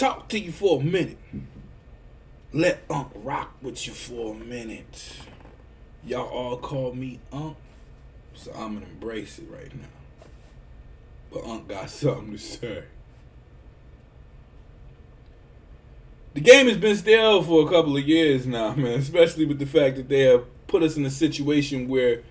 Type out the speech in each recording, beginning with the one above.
talk to you for a minute. Let Unc rock with you for a minute. Y'all all call me Unc, so I'm gonna embrace it right now. But Unc got something to say. The game has been stale for a couple of years now, man, especially with the fact that they have put us in a situation where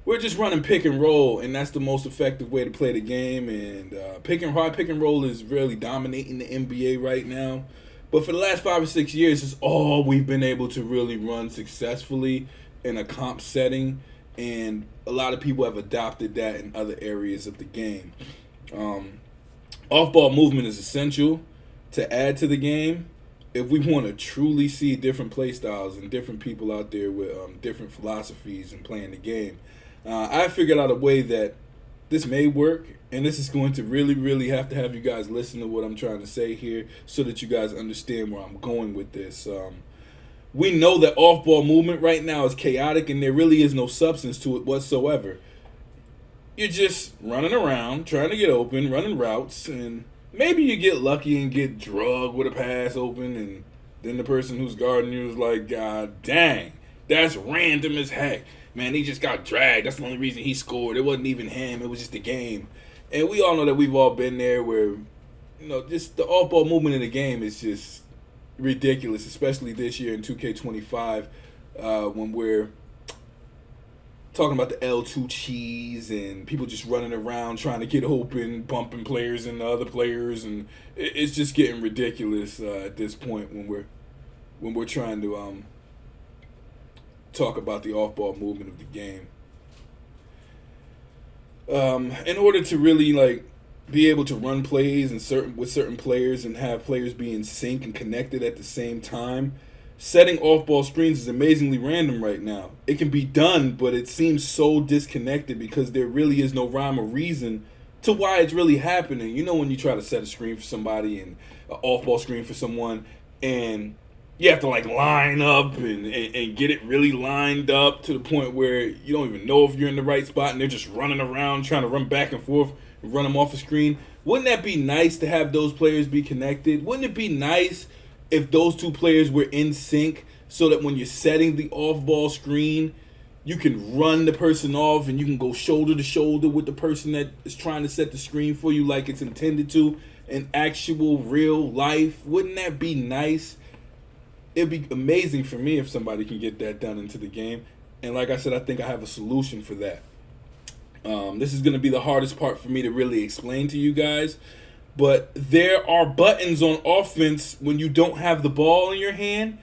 we're just running pick and roll, and that's the most effective way to play the game. And pick and roll is really dominating the NBA right now. But for the last 5 or 6 years, it's all we've been able to really run successfully in a comp setting, and a lot of people have adopted that in other areas of the game. Off-ball movement is essential to add to the game if we want to truly see different play styles and different people out there with different philosophies in playing the game. I figured out a way that this may work, and this is going to really, really have to have you guys listen to what I'm trying to say here so that you guys understand where I'm going with this. We know that off-ball movement right now is chaotic, and there really is no substance to it whatsoever. You're just running around, trying to get open, running routes, and maybe you get lucky and get drugged with a pass open, and then the person who's guarding you is like, God dang, that's random as heck. Man, he just got dragged. That's the only reason he scored. It wasn't even him. It was just the game. And we all know that we've all been there where, just the off-ball movement in the game is just ridiculous, especially this year in 2K25 when we're talking about the L2 cheese and people just running around trying to get open, bumping players into other players, and it's just getting ridiculous at this point when we're trying to talk about the off-ball movement of the game. In order to really be able to run plays with certain players and have players be in sync and connected at the same time, setting off-ball screens is amazingly random right now. It can be done, but it seems so disconnected because there really is no rhyme or reason to why it's really happening. You know, when you try to set a screen for somebody and an off-ball screen for someone, and you have to line up and get it really lined up to the point where you don't even know if you're in the right spot, and they're just running around trying to run back and forth and run them off the screen. Wouldn't that be nice to have those players be connected? Wouldn't it be nice if those two players were in sync so that when you're setting the off-ball screen, you can run the person off and you can go shoulder to shoulder with the person that is trying to set the screen for you like it's intended to in actual real life? Wouldn't that be nice? It'd be amazing for me if somebody can get that done into the game. And like I said, I think I have a solution for that. This is going to be the hardest part for me to really explain to you guys. But there are buttons on offense when you don't have the ball in your hand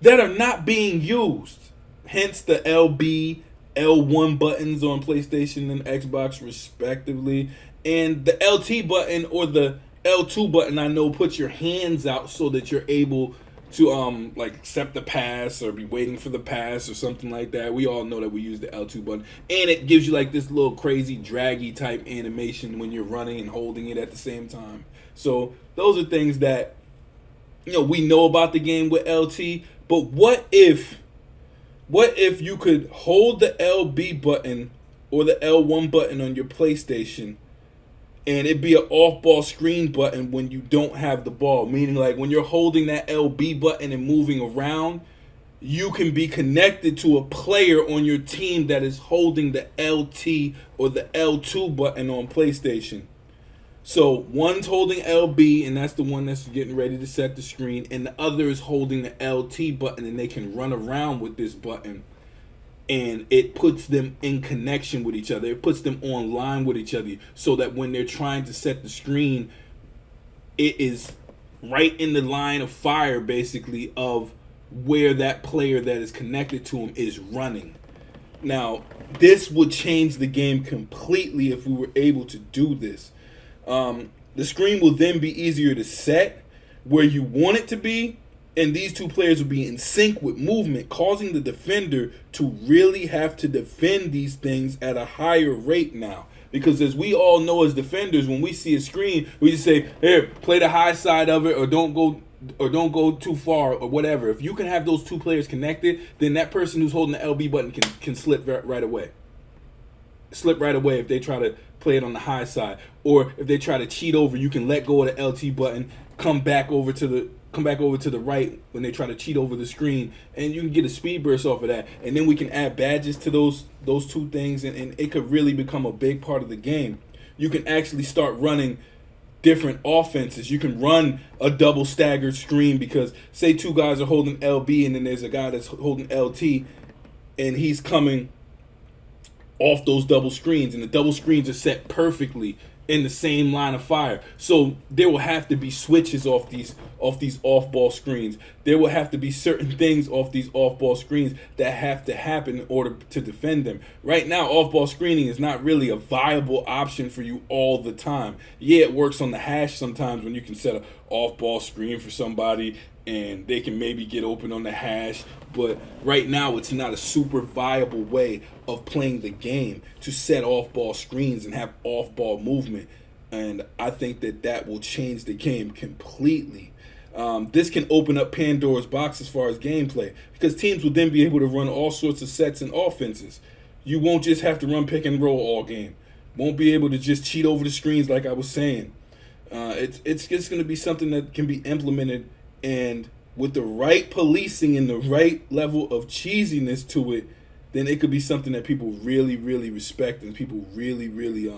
that are not being used. Hence the LB, L1 buttons on PlayStation and Xbox respectively. And the LT button or the L2 button, I know, puts your hands out so that you're able to accept the pass or be waiting for the pass or something like that. We all know that we use the L2 button, and it gives you this little crazy draggy type animation when you're running and holding it at the same time. So those are things that we know about the game with LT. But what if you could hold the LB button or the L1 button on your PlayStation, and it'd be an off-ball screen button when you don't have the ball? Meaning, when you're holding that LB button and moving around, you can be connected to a player on your team that is holding the LT or the L2 button on PlayStation. So one's holding LB, and that's the one that's getting ready to set the screen, and the other is holding the LT button, and they can run around with this button. And it puts them in connection with each other. It puts them online with each other so that when they're trying to set the screen, it is right in the line of fire, basically, of where that player that is connected to him is running. Now, this would change the game completely if we were able to do this. The screen will then be easier to set where you want it to be, and these two players will be in sync with movement, causing the defender to really have to defend these things at a higher rate now. Because as we all know as defenders, when we see a screen, we just say, "Here, play the high side of it, or don't go too far," or whatever. If you can have those two players connected, then that person who's holding the LB button can slip right away. slip right away if they try to play it on the high side, or if they try to cheat over, you can let go of the LT button, come back over to the right when they try to cheat over the screen, and you can get a speed burst off of that. And then we can add badges to those two things, and it could really become a big part of the game. You can actually start running different offenses. You can run a double staggered screen because say two guys are holding LB and then there's a guy that's holding LT and he's coming off those double screens, and the double screens are set perfectly in the same line of fire. So there will have to be switches off these off-ball screens. There will have to be certain things off these off-ball screens that have to happen in order to defend them. Right now, off-ball screening is not really a viable option for you all the time. Yeah, it works on the hash sometimes when you can set an off-ball screen for somebody and they can maybe get open on the hash. But right now, it's not a super viable way of playing the game to set off-ball screens and have off-ball movement. And I think that will change the game completely. This can open up Pandora's box as far as gameplay, because teams will then be able to run all sorts of sets and offenses. You won't just have to run pick and roll all game. Won't be able to just cheat over the screens like I was saying. It's just going to be something that can be implemented, and with the right policing and the right level of cheesiness to it, then it could be something that people really, really respect and people really, really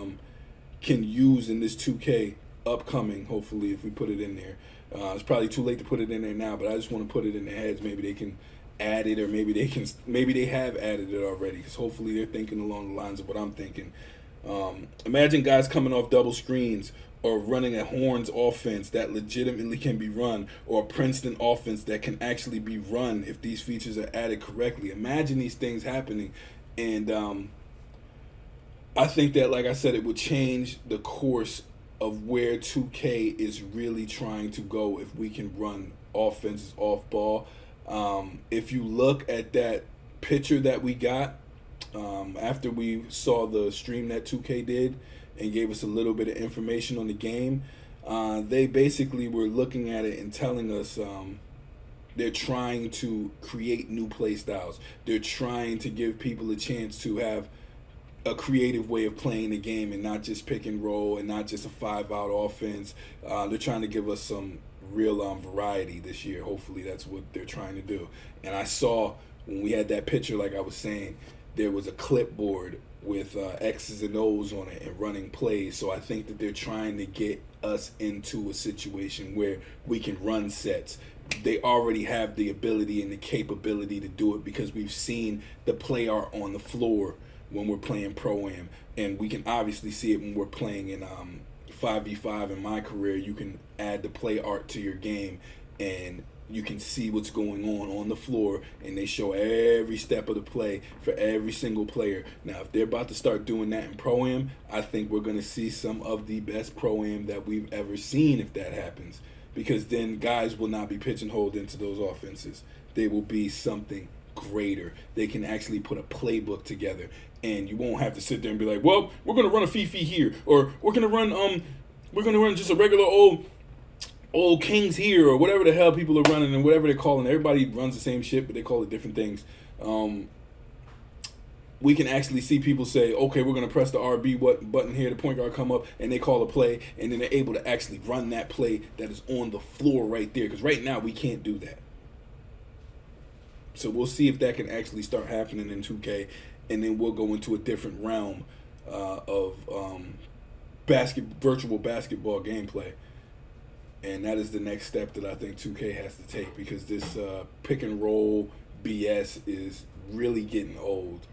can use in this 2K upcoming, hopefully, if we put it in there. It's probably too late to put it in there now, but I just want to put it in their heads. Maybe they can add it, or maybe they have added it already, because hopefully they're thinking along the lines of what I'm thinking. Imagine guys coming off double screens or running a Horns offense that legitimately can be run, or a Princeton offense that can actually be run if these features are added correctly. Imagine these things happening, and I think that, like I said, it would change the course of where 2K is really trying to go if we can run offenses off ball. If you look at that picture that we got after we saw the stream that 2K did and gave us a little bit of information on the game, they basically were looking at it and telling us they're trying to create new play styles. They're trying to give people a chance to have a creative way of playing the game and not just pick and roll and not just a 5-out offense. They're trying to give us some real variety this year. Hopefully that's what they're trying to do. And I saw when we had that picture, like I was saying, there was a clipboard with X's and O's on it and running plays. So I think that they're trying to get us into a situation where we can run sets. They already have the ability and the capability to do it because we've seen the play art on the floor when we're playing Pro-Am, and we can obviously see it when we're playing in 5v5 in my career. You can add the play art to your game and you can see what's going on the floor, and they show every step of the play for every single player. Now, if they're about to start doing that in Pro-Am, I think we're going to see some of the best Pro-Am that we've ever seen if that happens, because then guys will not be pigeonholed into those offenses. They will be something greater. They can actually put a playbook together, and you won't have to sit there and be like, well, we're going to run a Fifi here, or we're going to run just a regular old Kings here, or whatever the hell people are running and whatever they're calling. Everybody runs the same shit, but they call it different things. We can actually see people say, okay, we're going to press the RB button here, the point guard come up, and they call a play, and then they're able to actually run that play that is on the floor right there, because right now we can't do that. So we'll see if that can actually start happening in 2K, and then we'll go into a different realm of virtual basketball gameplay. And that is the next step that I think 2K has to take, because this pick and roll BS is really getting old.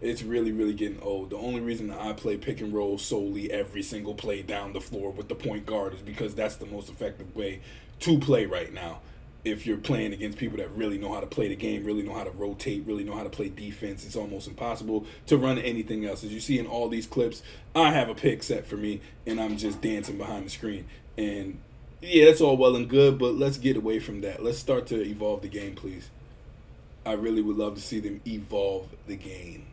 It's really, really getting old. The only reason that I play pick and roll solely every single play down the floor with the point guard is because that's the most effective way to play right now. If you're playing against people that really know how to play the game, really know how to rotate, really know how to play defense, it's almost impossible to run anything else. As you see in all these clips, I have a pick set for me, and I'm just dancing behind the screen. And yeah, that's all well and good, but let's get away from that. Let's start to evolve the game, please. I really would love to see them evolve the game.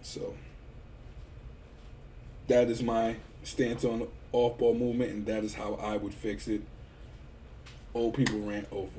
So that is my stance on off-ball movement, and that is how I would fix it. Old people rant over.